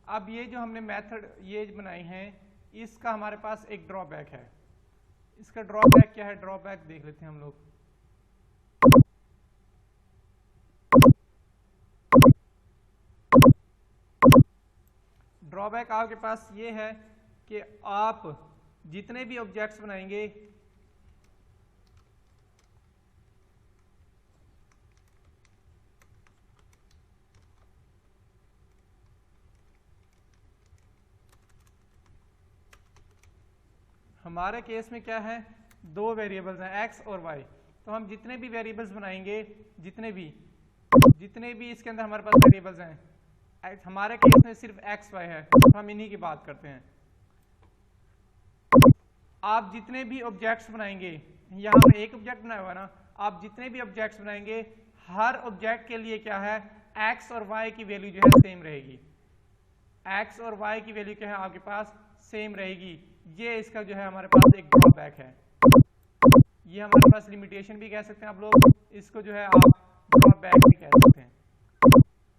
अब ये जो हमने मेथड ये बनाई हैं, इसका हमारे पास एक ड्रॉबैक है। इसका ड्रॉबैक क्या है? ड्रॉबैक देख लेते हैं हम लोग। ड्रॉबैक आपके पास ये है कि आप जितने भी ऑब्जेक्ट्स बनाएंगे हमारे केस में क्या है, दो वेरिएबल्स हैं एक्स और वाई। तो हम जितने भी वेरिएबल्स बनाएंगे, जितने भी इसके अंदर हमारे पास वेरिएबल्स हैं, हमारे केस में सिर्फ एक्स वाई है, तो हम इन्हीं की बात करते हैं। आप जितने भी ऑब्जेक्ट्स बनाएंगे, यहाँ पर एक ऑब्जेक्ट बनाया हुआ है ना, आप जितने भी ऑब्जेक्ट्स बनाएंगे हर ऑब्जेक्ट के लिए क्या है, एक्स और वाई की वैल्यू जो है सेम रहेगी। एक्स और वाई की वैल्यू क्या है आपके पास, सेम रहेगी। ये इसका जो है हमारे पास एक ड्रॉबैक है। ये हमारे पास लिमिटेशन भी कह सकते हैं आप लोग, इसको जो है आप ड्रॉबैक भी कह सकते हैं।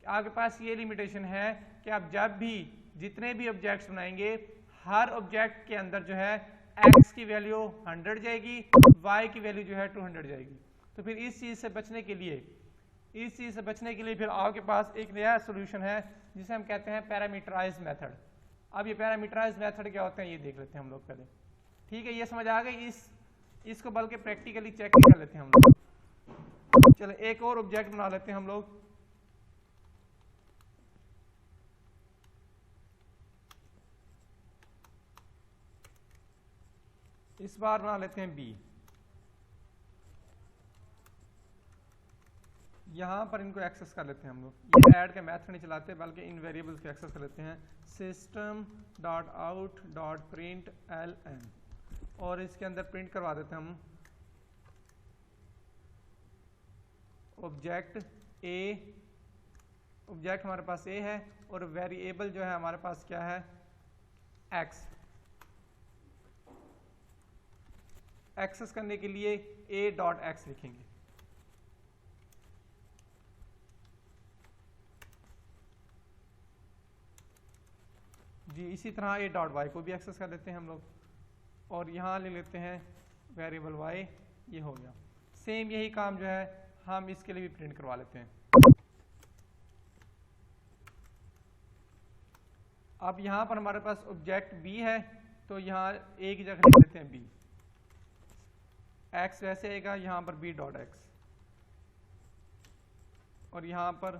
आपके पास ये लिमिटेशन है कि आप जब भी जितने भी ऑब्जेक्ट्स बनाएंगे हर ऑब्जेक्ट के अंदर जो है एक्स की वैल्यू 100 जाएगी, वाई की वैल्यू जो है 200 जाएगी। तो फिर इस चीज से बचने के लिए फिर आपके पास एक नया सोल्यूशन है जिसे हम कहते हैं पैरामीटराइज्ड मेथड। अब ये पैरामीटराइज्ड मेथड क्या होते हैं ये देख लेते हैं हम लोग पहले। ठीक है, ये समझ आ गई। इसको बल्कि प्रैक्टिकली चेक कर लेते हैं हम लोग। चलो एक और ऑब्जेक्ट बना लेते हैं हम लोग। इस बार बना लेते हैं बी। यहां पर इनको एक्सेस कर लेते हैं हम लोग। ये ऐड का मैथड नहीं चलाते बल्कि इन वेरिएबल्स को एक्सेस कर लेते हैं। System dot out dot print L N, और इसके अंदर प्रिंट करवा देते हैं हम ऑब्जेक्ट ए। ऑब्जेक्ट हमारे पास ए है और वेरिएबल जो है हमारे पास क्या है, एक्स। एक्सेस करने के लिए ए डॉट एक्स लिखेंगे। जी इसी तरह ए डॉट वाई को भी एक्सेस कर लेते हैं हम लोग, और यहां ले लेते हैं वेरिएबल वाई। ये हो गया। सेम यही काम जो है हम इसके लिए भी प्रिंट करवा लेते हैं। अब यहां पर हमारे पास ऑब्जेक्ट बी है, तो यहां ए की जगह लिख लेते हैं बी। एक्स वैसे आएगा, यहां पर बी डॉट एक्स, और यहां पर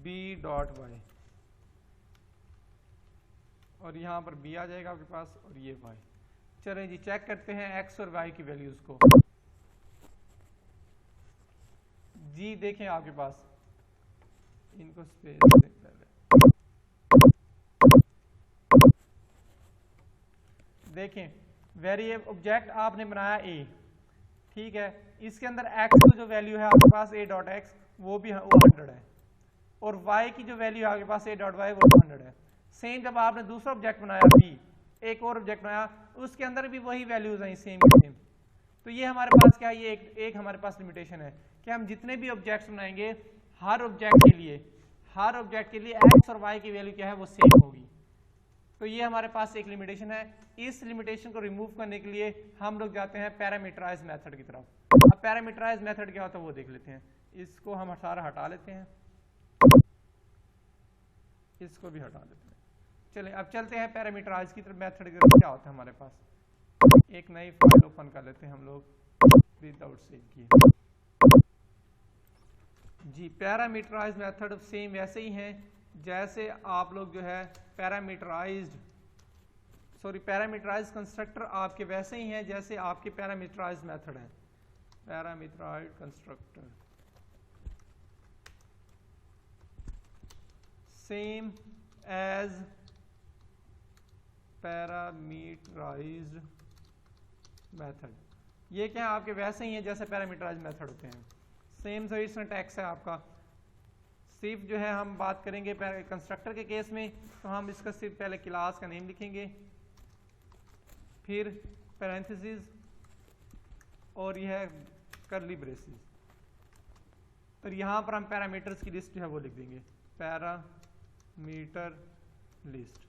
बी डॉट वाई, और यहां पर बी आ जाएगा आपके पास, और ये वाई। चलें जी चेक करते हैं एक्स और वाई की वैल्यूज को। जी देखें आपके पास, इनको स्पेस दें पहले। देखें वेरिएबल ऑब्जेक्ट आपने बनाया ए, ठीक है, इसके अंदर एक्स की जो वैल्यू है आपके पास ए डॉट एक्स वो 100 है, और वाई की जो वैल्यू है आपके पास ए डॉट वाई वो 200 है। सेम जब आपने दूसरा ऑब्जेक्ट बनाया बी, एक और ऑब्जेक्ट बनाया, उसके अंदर भी वही वैल्यूज हैं सेम सेम। तो ये हमारे पास क्या है, ये एक हमारे पास लिमिटेशन है कि हम जितने भी ऑब्जेक्ट्स बनाएंगे हर ऑब्जेक्ट के लिए एक्स और वाई की वैल्यू क्या है वो सेम होगी। तो ये हमारे पास एक लिमिटेशन है। इस लिमिटेशन को रिमूव करने के लिए हम लोग जाते हैं पैरामीटराइज्ड मेथड की तरफ। अब पैरामीटराइज्ड मेथड क्या होता है वो देख लेते हैं। इसको हम सारा हटा लेते हैं, इसको भी हटा लेते हैं। चलिए अब चलते हैं पैरामीटराइज की तरफ मेथड की तरफ। क्या होता है हमारे पास, एक नई फाइल ओपन कर लेते हैं हम लोग विदाउट सेव किए। जी पैरामीटराइज्ड मेथड सेम वैसे ही हैं जैसे आप लोग जो है पैरामीटराइज्ड कंस्ट्रक्टर आपके वैसे ही हैं जैसे आपके पैरामीटराइज्ड मेथड है। Parameterised constructor same as parameterised method. ये क्या है आपके वैसे ही है जैसे पैरामीटराइज्ड मेथड होते हैं। सेम सही सिंटैक्स है आपका। सिर्फ जो है हम बात करेंगे कंस्ट्रक्टर के केस में, तो हम इसका सिर्फ पहले क्लास का नेम लिखेंगे, फिर पैरेंथेसिस, और यह है कर्ली ब्रेसेस, और यहां पर हम पैरामीटर्स की लिस्ट जो है वो लिख देंगे। Parameter list.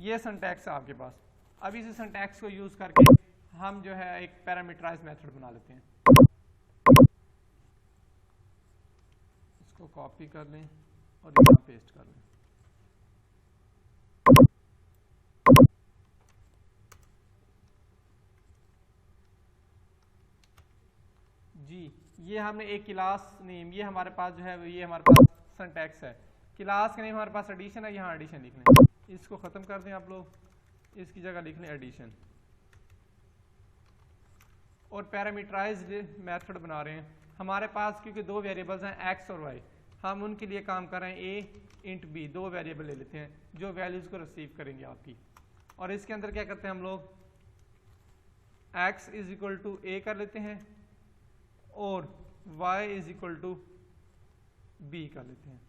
ये सिंटैक्स है आपके पास। अब इसी सिंटैक्स को यूज करके हम जो है एक पैरामीटराइज मेथड बना लेते हैं। इसको कॉपी कर लें और यहाँ पेस्ट कर लें। जी, ये हमने एक क्लास नेम, ये हमारे पास जो है ये हमारे पास सिंटैक्स है। क्लास का नेम हमारे पास एडिशन है, यहाँ एडिशन लिख लें। इसको खत्म कर दें आप लोग, इसकी जगह लिख लें एडिशन। और पैरामीटराइज्ड मेथड बना रहे हैं हमारे पास, क्योंकि दो वेरिएबल्स हैं एक्स और वाई, हम उनके लिए काम कर रहे हैं ए इंट बी, दो वेरिएबल ले लेते हैं जो वैल्यूज को रिसीव करेंगे आपकी। और इसके अंदर क्या करते हैं हम लोग, x is equal to a कर लेते हैं और y is equal to b कर लेते हैं।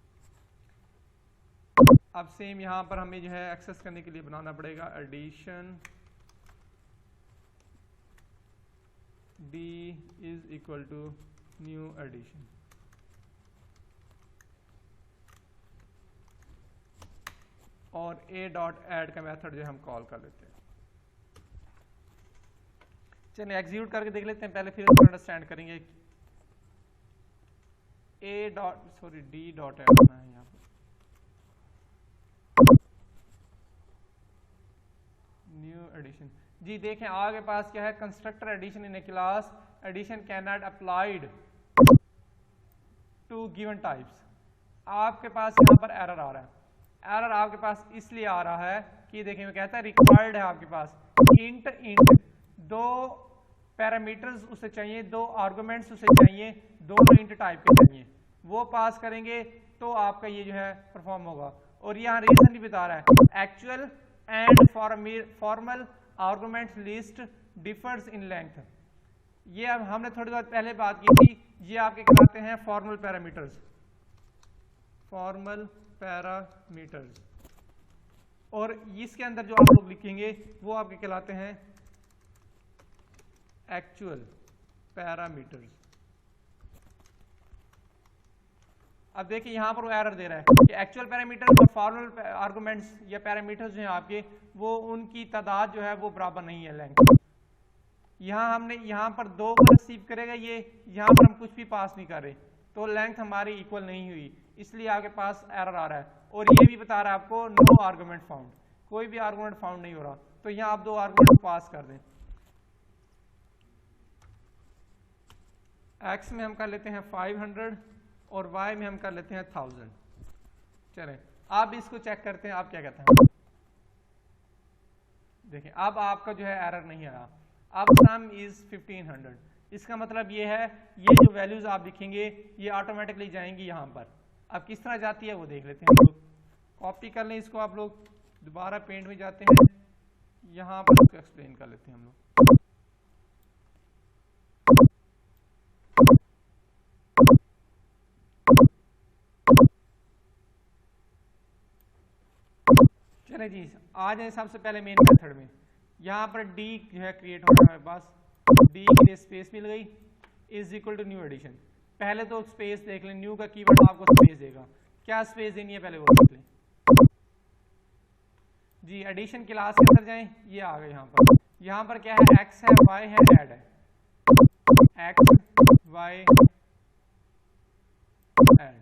अब सेम यहां पर हमें जो है एक्सेस करने के लिए बनाना पड़ेगा addition d is equal to new addition. और a डॉट एड का मेथड जो हम कॉल कर लेते हैं। चलिए एग्जीक्यूट करके देख लेते हैं पहले, फिर उसको अंडरस्टैंड करेंगे। डी डॉट एड है यहाँ पर, न्यू एडिशन। जी देखें आगे पास क्या है, constructor addition in a class, addition can not applied to given types. आपके पास यहाँ पर एरर आ रहा है। एरर आपके पास इसलिए आ रहा है कि देखिए मैं कहता है रिक्वायर्ड है आपके पास इंट दो पैरामीटर्स उसे चाहिए, दो आर्गुमेंट्स उसे चाहिए, दोनों इंट टाइप के चाहिए, वो पास करेंगे तो आपका ये जो है परफॉर्म होगा। और यहाँ रीजन भी बता रहा है, actual and formal arguments list differs in length. ये अब हमने थोड़ी बहुत पहले बात की थी, ये आपके कहलाते हैं फॉर्मल पैरामीटर्स, फॉर्मल पैरामीटर्स। और इसके अंदर जो आप लोग लिखेंगे वो आपके कहलाते हैं एक्चुअल पैरामीटर्स। अब देखिए यहां पर वो एरर दे रहा है कि एक्चुअल पैरामीटर्स और फॉर्मल आर्गुमेंट्स या पैरामीटर्स जो हैं आपके, वो उनकी तादाद जो है वो बराबर नहीं है लेंथ। यहां हमने यहां पर दो को रिसीव करेगा ये, यहां पर हम कुछ भी पास नहीं कर रहे, तो लेंथ हमारी इक्वल नहीं हुई, इसलिए आपके पास एरर आ रहा है। और ये भी बता रहा है आपको नो आर्गुमेंट फाउंड, कोई भी आर्गुमेंट फाउंड नहीं हो रहा। तो यहां आप दो आर्गुमेंट पास कर दें। x में हम कर लेते हैं 500 और y में हम कर लेते हैं 1000। चलें अब इसको चेक करते हैं, आप क्या कहते हैं। देखिए अब आपका जो है एरर नहीं आया। अब सम इज 1500, इसका मतलब ये है ये जो वैल्यूज आप लिखेंगे ये ऑटोमेटिकली जाएंगी यहाँ पर। अब किस तरह जाती है वो देख लेते हैं हम लोग। कॉपी कर लें इसको आप लोग, दोबारा पेंट में जाते हैं, यहाँ पर इसको एक्सप्लेन कर लेते हैं हम लोग। चले जी आ जाए सबसे पहले मेन मेथड में। यहाँ पर डी जो है क्रिएट हो रहा है हमारे पास, डी के लिए स्पेस मिल गई, is equal to new addition. पहले तो स्पेस देख लें, न्यू का कीवर्ड आपको स्पेस देगा, क्या स्पेस देनी है पहले वो देख लें। जी एडिशन क्लास के अंदर जाएं, ये आ गए यहाँ पर क्या है, एक्स है, वाई है, ऐड है, एक्स वाई ऐड।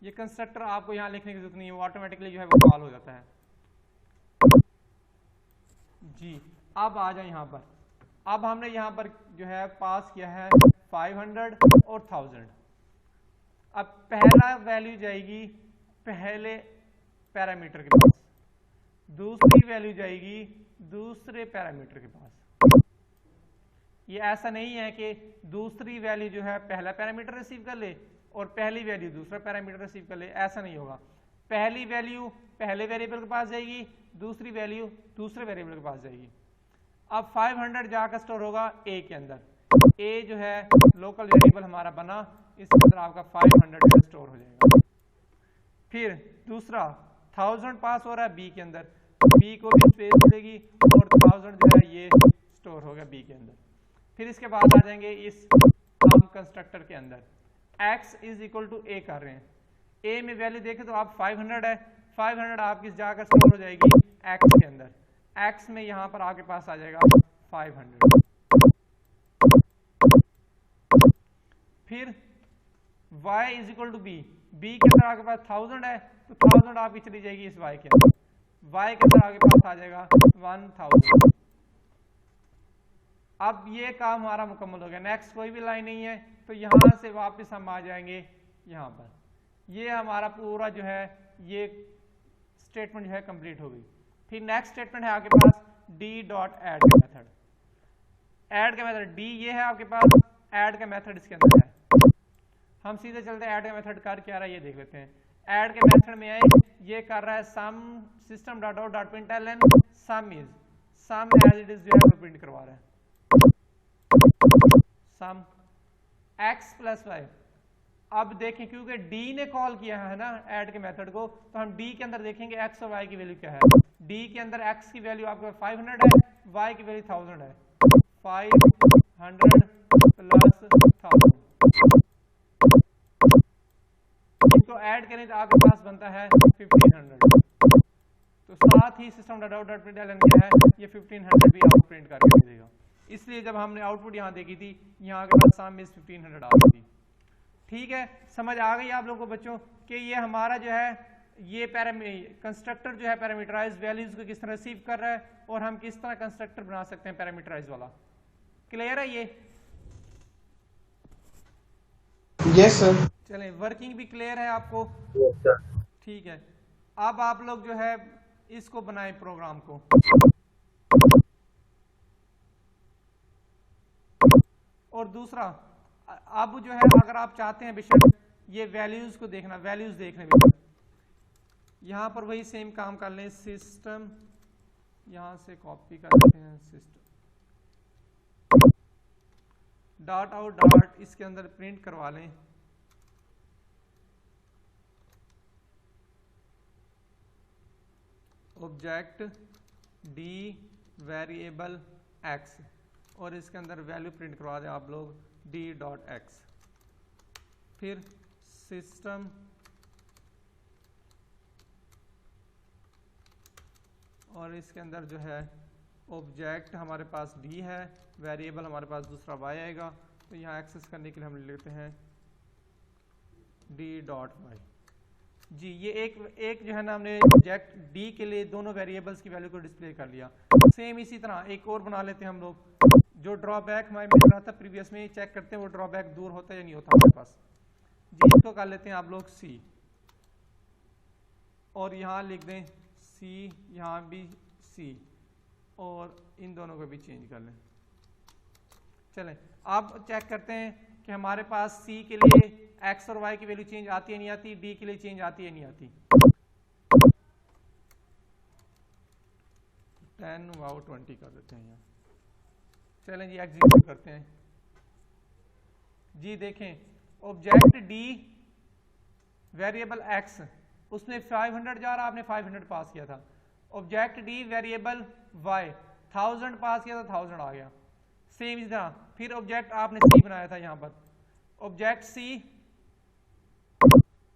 ये कंस्ट्रक्टर आपको यहाँ लिखने की जरूरत नहीं है, वो ऑटोमेटिकली जो है वो कॉल हो जाता है। जी अब आ जाए यहाँ पर, अब हमने यहाँ पर जो है पास किया है 500 और 1000। अब पहला वैल्यू जाएगी पहले पैरामीटर के पास, दूसरी वैल्यू जाएगी दूसरे पैरामीटर के पास। ये ऐसा नहीं है कि दूसरी वैल्यू जो है पहला पैरामीटर रिसीव कर ले और पहली वैल्यू दूसरा पैरामीटर रिसीव कर ले, ऐसा नहीं होगा। पहली वैल्यू पहले वेरिएबल के पास जाएगी, दूसरी वैल्यू दूसरे वेरिएबल के पास जाएगी। अब 500 जाकर स्टोर होगा ए के अंदर, ए जो है लोकल वेरिएबल हमारा बना, इसके अंदर आपका 500 स्टोर हो जाएगा। फिर दूसरा 1000 पास हो रहा है बी के अंदर, बी को भी स्पेस मिलेगी और 1000 जो है ये स्टोर हो गया बी के अंदर। फिर इसके बाद आ जाएंगे इस हम कंस्ट्रक्टर के अंदर, x is equal to a कर रहे हैं, ए में वैल्यू देखें तो आप 500 है, 500 आपकी जाकर स्टोर हो जाएगी एक्स के अंदर, एक्स में यहाँ पर आपके पास आ जाएगा 500। फिर y is equal to b, b के अंदर आपके पास 1000 है तो 1000 आपकी चली जाएगी इस y के अंदर, y के अंदर आपके पास आ जाएगा 1000। अब ये काम हमारा मुकम्मल हो गया, नेक्स्ट कोई भी लाइन नहीं है तो यहां से वापस हम आ जाएंगे यहां पर। ये हमारा पूरा जो है ये स्टेटमेंट जो है कंप्लीट हो गई। फिर नेक्स्ट स्टेटमेंट है आपके पास डी डॉट एड का मेथड। ऐड का मेथड डी ये है आपके पास, ऐड का मेथड इसके अंदर है। हम सीधे चलते हैं ऐड का मेथड कर क्या रहा है ये देख लेते हैं। ऐड के मेथड में आए ये कर रहा है sum system dot out dot println sum is, sum as it is जो है प्रिंट करवा रहा है, सम x प्लस वाई। अब देखें क्योंकि d ने कॉल किया है ना ऐड के मेथड को, तो हम d के अंदर देखेंगे x और y की वैल्यू क्या है। d के अंदर x की वैल्यू आपके 500 है, y की वैल्यू 1000 है, 500 प्लस 1000 इनको ऐड करें तो आपके पास बनता है 1500। तो साथ ही system dot out dot println क्या है, ये 1500 भी आपको प्रिंट करके दे देगा। इसलिए जब हमने आउटपुट यहाँ देखी थी यहाँ के पास सम इज 1500 आ गई थी। ठीक है, समझ आ गई आप लोगों को बच्चों कि ये हमारा जो है ये कंस्ट्रक्टर जो है पैरामीटराइज वैल्यूज को किस तरह रिसीव कर रहा है और हम किस तरह कंस्ट्रक्टर बना सकते हैं पैरामीटराइज वाला। क्लियर है ये? Yes sir. चलें, वर्किंग भी क्लियर है आपको? ठीक है, अब आप लोग जो है इसको बनाएं प्रोग्राम को। और दूसरा अब जो है अगर आप चाहते हैं बेशक ये वैल्यूज को देखना, वैल्यूज देखने बेशक यहां पर वही सेम काम कर लें, सिस्टम यहां से कॉपी कर लेते हैं, सिस्टम डॉट आउट डॉट इसके अंदर प्रिंट करवा लें ऑब्जेक्ट डी वेरिएबल एक्स और इसके अंदर वैल्यू प्रिंट करवा दें आप लोग d डॉट एक्स। फिर सिस्टम और इसके अंदर जो है ऑब्जेक्ट हमारे पास d है, वेरिएबल हमारे पास दूसरा y आएगा, तो यहाँ एक्सेस करने के लिए हम लेते हैं d डॉट वाई। जी ये एक जो है ना हमने ऑब्जेक्ट d के लिए दोनों वेरिएबल्स की वैल्यू को डिस्प्ले कर लिया। सेम इसी तरह एक और बना लेते हैं हम लोग, जो ड्रॉबैक हमारे मिल रहा था प्रीवियस में, चेक करते हैं वो ड्रॉबैक दूर होता है या नहीं होता हमारे पास। जी इसको कर लेते हैं आप लोग c और यहाँ लिख दें c, यहाँ भी c और इन दोनों को भी चेंज कर लें। चलें अब चेक करते हैं कि हमारे पास c के लिए x और y की वैल्यू चेंज आती है नहीं आती, d के लिए चेंज आती है नहीं आती। 10 वाओ 20 कर देते हैं यहाँ। चलें जी एग्जीक्यूट करते हैं। जी देखें ऑब्जेक्ट डी वेरिएबल एक्स उसमें 500 जा रहा, आपने 500 पास किया था। ऑब्जेक्ट डी वेरिएबल वाई 1000 पास किया था, 1000 आ गया। सेम इस तरह फिर ऑब्जेक्ट आपने सी बनाया था, यहाँ पर ऑब्जेक्ट सी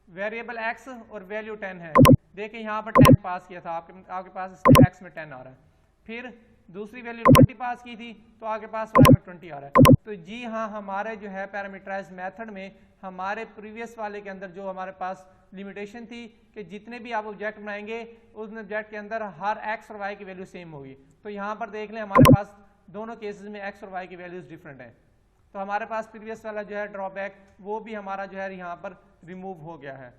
वेरिएबल एक्स और वैल्यू 10 है, देखें यहाँ पर 10 पास किया था, आपके पास एक्स में 10 आ रहा है। फिर दूसरी वैल्यू 20 पास की थी तो आपके पास y में 20 आ रहा है। तो जी हाँ, हमारे जो है पैरामीटराइज मेथड में हमारे प्रीवियस वाले के अंदर जो हमारे पास लिमिटेशन थी कि जितने भी आप ऑब्जेक्ट बनाएंगे उस ऑब्जेक्ट के अंदर हर x और y की वैल्यू सेम होगी। तो यहाँ पर देख लें हमारे पास दोनों केसेस में x और y की वैल्यूज डिफरेंट है, तो हमारे पास प्रीवियस वाला जो है ड्रॉबैक वो भी हमारा जो है यहाँ पर रिमूव हो गया है।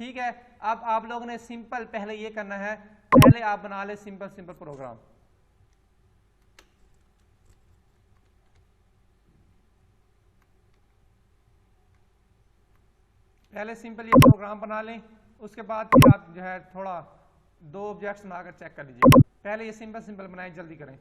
ठीक है, अब आप लोगों ने सिंपल पहले ये करना है, पहले आप बना ले सिंपल प्रोग्राम। पहले सिंपल ये प्रोग्राम बना लें, उसके बाद फिर आप जो है थोड़ा दो ऑब्जेक्ट्स बनाकर चेक कर लीजिए। पहले ये सिंपल बनाएं, जल्दी करें।